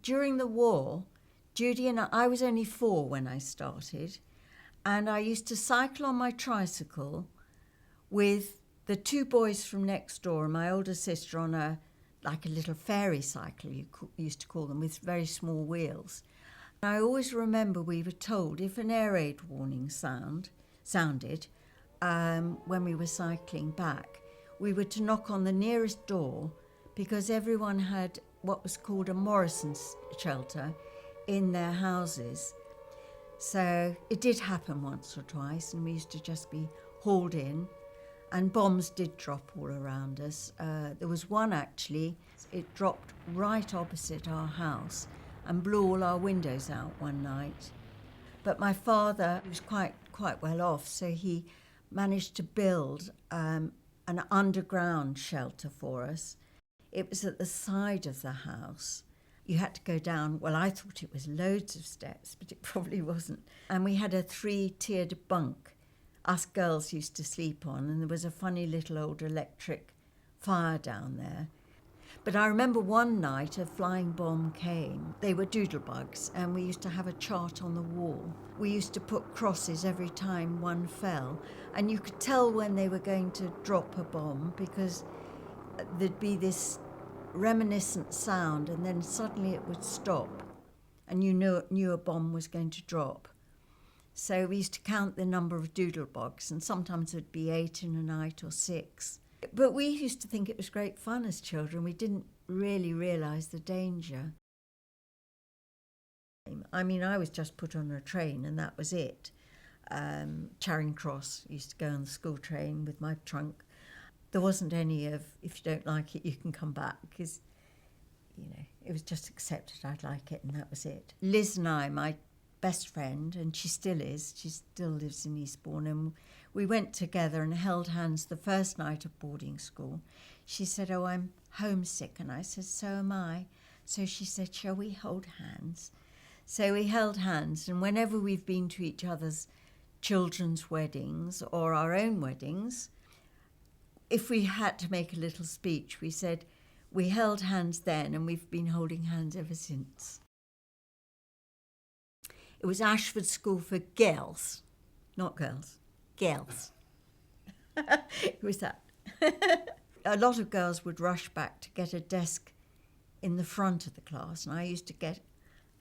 during the war, Judy and I was only 4 when I started, and I used to cycle on my tricycle with the 2 boys from next door and my older sister on a little fairy cycle, you used to call them, with very small wheels. I always remember we were told if an air raid warning sounded when we were cycling back, we were to knock on the nearest door because everyone had what was called a Morrison's shelter in their houses. So it did happen once or twice, and we used to just be hauled in, and bombs did drop all around us. There was one actually, it dropped right opposite our house and blew all our windows out one night. But my father was quite well off, so he managed to build an underground shelter for us. It was at the side of the house. You had to go down, well, I thought it was loads of steps, but it probably wasn't. And we had a 3-tiered bunk us girls used to sleep on, and there was a funny little old electric fire down there. But I remember one night a flying bomb came. They were doodlebugs, and we used to have a chart on the wall. We used to put crosses every time one fell, and you could tell when they were going to drop a bomb because there'd be this reminiscent sound, and then suddenly it would stop, and you knew a bomb was going to drop. So we used to count the number of doodlebugs, and sometimes it'd be 8 in a night or 6. But we used to think it was great fun as children. We didn't really realise the danger. I mean, I was just put on a train and that was it. Charing Cross, used to go on the school train with my trunk. There wasn't any of, if you don't like it, you can come back, because, it was just accepted I'd like it and that was it. Liz and I, my best friend, and she still lives in Eastbourne, and we went together and held hands the first night of boarding school. She said, "Oh, I'm homesick," and I said, "So am I." So she said, "Shall we hold hands?" So we held hands, and whenever we've been to each other's children's weddings or our own weddings, if we had to make a little speech, we said, "We held hands then, and we've been holding hands ever since." It was Ashford School for girls, not girls, girls. It was that. A lot of girls would rush back to get a desk in the front of the class, and I used to get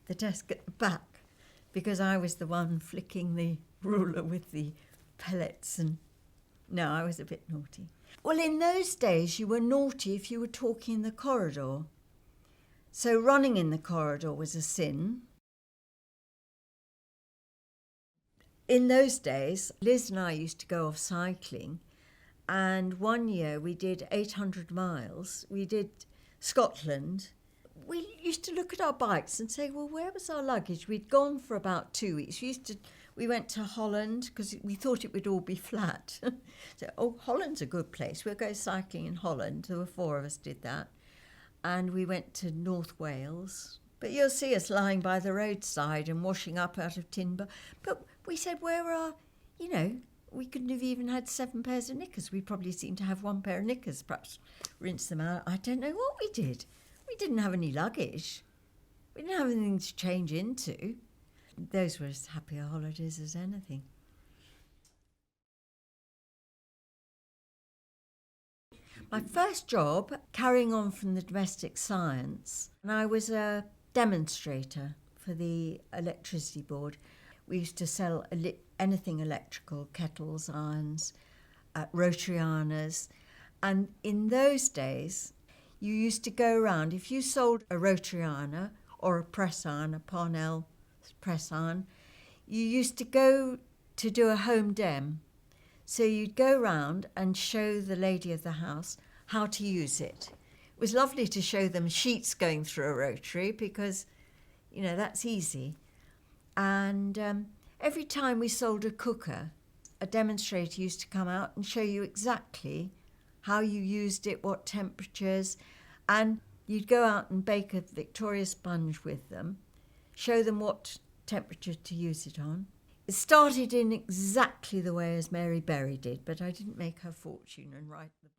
the desk at the back because I was the one flicking the ruler with the pellets, and no, I was a bit naughty. Well, in those days you were naughty if you were talking in the corridor. So running in the corridor was a sin. In those days, Liz and I used to go off cycling, and one year we did 800 miles. We did Scotland. We used to look at our bikes and say, well, where was our luggage? We'd gone for about 2 weeks. We went to Holland because we thought it would all be flat. So, Holland's a good place. We'll go cycling in Holland. There were 4 of us did that. And we went to North Wales. But you'll see us lying by the roadside and washing up out of timber. But we said, where are, we couldn't have even had 7 pairs of knickers. We probably seemed to have 1 pair of knickers, perhaps rinse them out. I don't know what we did. We didn't have any luggage. We didn't have anything to change into. Those were as happy a holidays as anything. My first job, carrying on from the domestic science, and I was a demonstrator for the electricity board. We used to sell anything electrical, kettles, irons, rotary ironers. And in those days, you used to go around, if you sold a rotary ironer or a press iron, a Parnell press iron, you used to go to do a home dem. So you'd go round and show the lady of the house how to use it. It was lovely to show them sheets going through a rotary because, that's easy. And every time we sold a cooker, a demonstrator used to come out and show you exactly how you used it, what temperatures, and you'd go out and bake a Victoria sponge with them, show them what temperature to use it on. It started in exactly the way as Mary Berry did, but I didn't make her fortune and write the